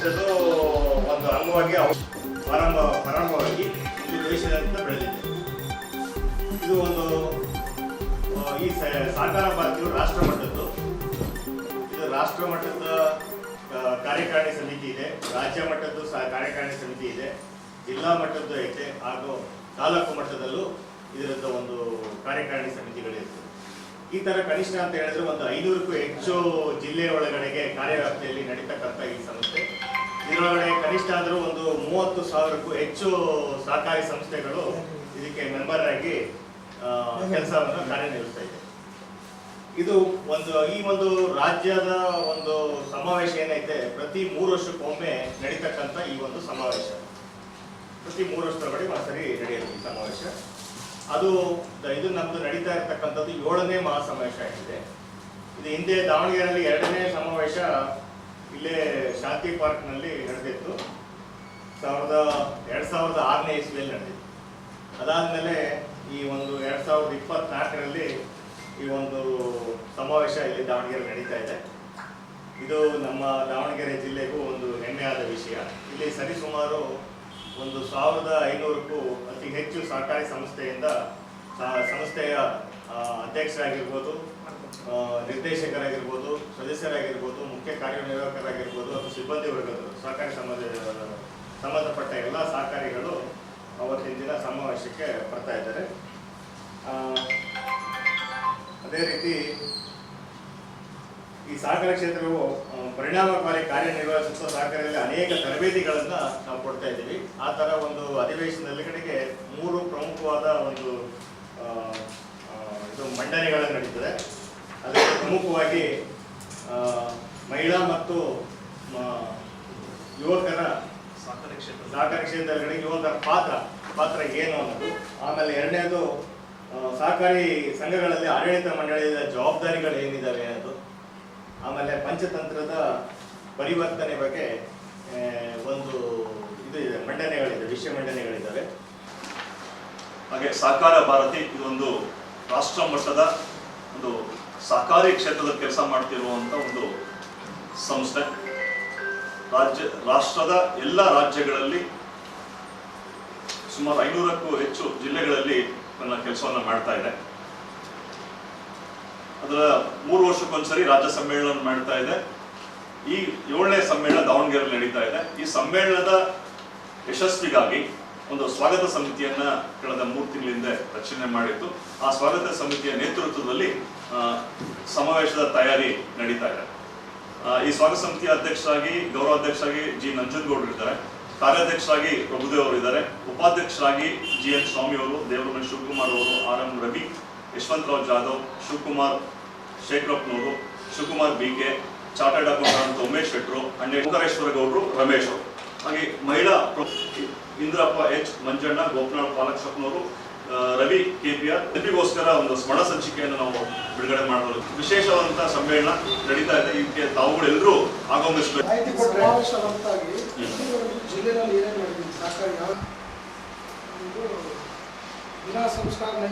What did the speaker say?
ಮಟ್ಟದ ಒಂದು ಅಂಗವಾಗಿ ಪ್ರಾರಂಭವಾಗಿ ಇದು ದೇಶದಾದ್ಯಂತ ಬೆಳೆದಿದೆ. ಇದು ಒಂದು ಈ ಸಹಕಾರ ಭಾರತಿಯು ರಾಷ್ಟ್ರ ಮಟ್ಟದ್ದು. ಇದು ರಾಷ್ಟ್ರ ಮಟ್ಟದ ಕಾರ್ಯಕಾರಿಣಿ ಸಮಿತಿ ಇದೆ, ರಾಜ್ಯ ಮಟ್ಟದ್ದು ಕಾರ್ಯಕಾರಿಣಿ ಸಮಿತಿ ಇದೆ, ಜಿಲ್ಲಾ ಮಟ್ಟದ್ದು ಐತೆ, ಹಾಗೂ ತಾಲೂಕು ಮಟ್ಟದಲ್ಲೂ ಇದರದ್ದು ಒಂದು ಕಾರ್ಯಕಾರಿಣಿ ಸಮಿತಿಗಳಿರ್ತದೆ. ಈ ತರ ಕನಿಷ್ಠ ಅಂತ ಹೇಳಿದ್ರೆ ಒಂದು 500ಕ್ಕೂ ಹೆಚ್ಚು ಜಿಲ್ಲೆಯ ಒಳಗಡೆಗೆ ಕಾರ್ಯವ್ಯಾಪ್ತಿಯಲ್ಲಿ ನಡೀತಕ್ಕಂಥ ಈ ಸಂಸ್ಥೆ. ಇದರೊಳಗಡೆ ಕನಿಷ್ಠ ಅಂದ್ರೂ ಒಂದು 30,000ಕ್ಕೂ ಹೆಚ್ಚು ಸಹಕಾರಿ ಸಂಸ್ಥೆಗಳು ಇದಕ್ಕೆ ಮೆಂಬರ್ ಆಗಿ ಕೆಲಸವನ್ನು ಕಾರ್ಯನಿರ್ವಹಿಸ್ತಾ ಇದೆ. ಇದು ಈ ಒಂದು ರಾಜ್ಯದ ಒಂದು ಸಮಾವೇಶ ಏನೈತೆ ಪ್ರತಿ 3 ವರ್ಷಕ್ಕೊಮ್ಮೆ ನಡೀತಕ್ಕಂಥ ಈ ಒಂದು ಸಮಾವೇಶ. ಪ್ರತಿ 3 ವರ್ಷದೊಳಗಡೆ ಒಂದ್ಸರಿ ನಡೆಯುತ್ತೆ ಈ ಸಮಾವೇಶ. ಇದು ನಮ್ದು ನಡೀತಾ ಇರ್ತಕ್ಕಂಥದ್ದು 7ನೇ ಮಹಾಸಮಾವೇಶ ಆಗಿದೆ. ಇದು ಹಿಂದೆ ದಾವಣಗೆರೆಯಲ್ಲಿ 2ನೇ ಸಮಾವೇಶ ಇಲ್ಲೇ ಶಾಂತಿ ಪಾರ್ಕ್ನಲ್ಲಿ ನಡೆದಿತ್ತು. 2006ನೇ ಇಸ್ವಿಯಲ್ಲಿ ನಡೆದಿತ್ತು. ಅದಾದ್ಮೇಲೆ ಈ ಒಂದು 2024ರಲ್ಲಿ ಈ ಒಂದು ಸಮಾವೇಶ ಇಲ್ಲಿ ದಾವಣಗೆರೆ ನಡೀತಾ ಇದೆ. ಇದು ನಮ್ಮ ದಾವಣಗೆರೆ ಜಿಲ್ಲೆಗೂ ಒಂದು ಹೆಮ್ಮೆಯಾದ ವಿಷಯ. ಇಲ್ಲಿ ಸರಿಸುಮಾರು ಒಂದು 1500ಕ್ಕೂ ಅತಿ ಹೆಚ್ಚು ಸಹಕಾರಿ ಸಂಸ್ಥೆಯ ಅಧ್ಯಕ್ಷರಾಗಿರ್ಬೋದು, ನಿರ್ದೇಶಕರಾಗಿರ್ಬೋದು, ಸದಸ್ಯರಾಗಿರ್ಬೋದು, ಮುಖ್ಯ ಕಾರ್ಯನಿರ್ವಾಹಕರಾಗಿರ್ಬೋದು ಅಥವಾ ಸಿಬ್ಬಂದಿ ವರ್ಗದವರು, ಸಹಕಾರಿ ಸಂಬಂಧಪಟ್ಟ ಎಲ್ಲ ಸಹಕಾರಿಗಳು ಅವತ್ತಿನ ದಿನ ಸಮಾವೇಶಕ್ಕೆ ಬರ್ತಾ ಇದ್ದಾರೆ. ಅದೇ ರೀತಿ ಈ ಸಹಕಾರ ಕ್ಷೇತ್ರವು ಪರಿಣಾಮಕಾರಿ ಕಾರ್ಯನಿರ್ವಹಿಸುವ ಸಹಕಾರಿಯಲ್ಲಿ ಅನೇಕ ತರಬೇತಿಗಳನ್ನು ನಾವು ಕೊಡ್ತಾ ಇದ್ದೀವಿ. ಆ ಥರ ಒಂದು ಅಧಿವೇಶನದಲ್ಲಿ ಕಡೆಗೆ 3 ಪ್ರಮುಖವಾದ ಒಂದು ಮಂಡನೆಗಳು ನಡೀತದೆ. ಅದಕ್ಕೆ ಪ್ರಮುಖವಾಗಿ ಮಹಿಳಾ ಮತ್ತು ಯುವಕರ ಸಹಕಾರಿ ಕ್ಷೇತ್ರಗಳಿಗೆ ಯುವಕರ ಪಾತ್ರ ಏನು ಅನ್ನೋದು. ಆಮೇಲೆ 2ನೇದು ಸಹಕಾರಿ ಸಂಘಗಳಲ್ಲಿ ಆಡಳಿತ ಮಂಡಳಿಯ ಜವಾಬ್ದಾರಿಗಳು ಏನಿದ್ದಾವೆ ಅನ್ನೋದು. ಆಮೇಲೆ ಪಂಚತಂತ್ರದ ಪರಿವರ್ತನೆ ಬಗ್ಗೆ ಒಂದು ಇದು ಇದೆ, ವಿಷಯ ಮಂಡನೆಗಳಿದ್ದಾವೆ. ಹಾಗೆ ಸಹಕಾರ ಭಾರತಿ ಇದೊಂದು ರಾಷ್ಟ್ರ ಮಟ್ಟದ ಒಂದು ಸಹಕಾರಿ ಕ್ಷೇತ್ರದ ಕೆಲಸ ಮಾಡ್ತಿರುವಂತ ಒಂದು ಸಂಸ್ಥೆ. ರಾಷ್ಟ್ರದ ಎಲ್ಲ ರಾಜ್ಯಗಳಲ್ಲಿ ಸುಮಾರು 500ಕ್ಕೂ ಹೆಚ್ಚು ಜಿಲ್ಲೆಗಳಲ್ಲಿ ತನ್ನ ಕೆಲಸವನ್ನು ಮಾಡ್ತಾ ಇದೆ. ಅದರ 3 ವರ್ಷಕ್ಕೊಂದ್ಸರಿ ರಾಜ್ಯ ಸಮ್ಮೇಳನ ಮಾಡ್ತಾ ಇದೆ. ಈ 7ನೇ ಸಮ್ಮೇಳನ ದಾವಣಗೆರೆಯಲ್ಲಿ ನಡೀತಾ ಇದೆ. ಈ ಸಮ್ಮೇಳನದ ಯಶಸ್ವಿಗಾಗಿ ಒಂದು ಸ್ವಾಗತ ಸಮಿತಿಯನ್ನ ಕಳೆದ 3 ತಿಂಗಳ ಹಿಂದೆ ರಚನೆ ಮಾಡಿತ್ತು. ಆ ಸ್ವಾಗತ ಸಮಿತಿಯ ನೇತೃತ್ವದಲ್ಲಿ ಸಮಾವೇಶದ ತಯಾರಿ ನಡೀತಾ ಇದೆ. ಈ ಸ್ವಾಗತ ಸಮಿತಿಯ ಅಧ್ಯಕ್ಷರಾಗಿ ಗೌರವಾಧ್ಯಕ್ಷರಾಗಿ ಜಿ ನಂಜನಗೌಡರು ಇದ್ದಾರೆ, ಕಾರ್ಯಾಧ್ಯಕ್ಷರಾಗಿ ಪ್ರಭುದೇವ್ ಅವರು ಇದ್ದಾರೆ, ಉಪಾಧ್ಯಕ್ಷರಾಗಿ GN ಸ್ವಾಮಿ ಅವರು, ದೇವರಮನೆ ಶಿವಕುಮಾರ್ ಅವರು, RM ರವಿ, ಯಶವಂತರಾವ್ ಜಾಧವ್, ಶಿವಕುಮಾರ್ ಶೇಖರಪ್ಪನವರು, Shivakumar BK, chartered accountant Umesh ಶೆಟ್ರು, ಓಂಕಾರೇಶ್ವರ ಗೌಡರು, ರಮೇಶ್ ಅವರು. ಹಾಗೆ ಮಹಿಳಾ ಇಂದ್ರಪ್ಪ H, ಮಂಜಣ್ಣ, ಗೋಪನಾಳ್ ಪಾಲಕ್ಷಪ್ಪನವರು, ರವಿ KPR. ಇದಕ್ಕೋಸ್ಕರ ಒಂದು ಸ್ಮರಣ ಸಂಚಿಕೆಯನ್ನು ನಾವು ಬಿಡುಗಡೆ ಮಾಡಬಹುದು. ವಿಶೇಷವಾದಂತಹ ಸಮ್ಮೇಳನ ನಡೀತಾ ಇದೆ. ಇದಕ್ಕೆ ತಾವುಗಳೆಲ್ಲರೂ ಆಗಮಿಸಬೇಕು. ಜಿಲ್ಲೆಯಲ್ಲಿ ಏನೇನು ಮಾಡಿದ್ದೀವಿ ಸಹಕಾರಿ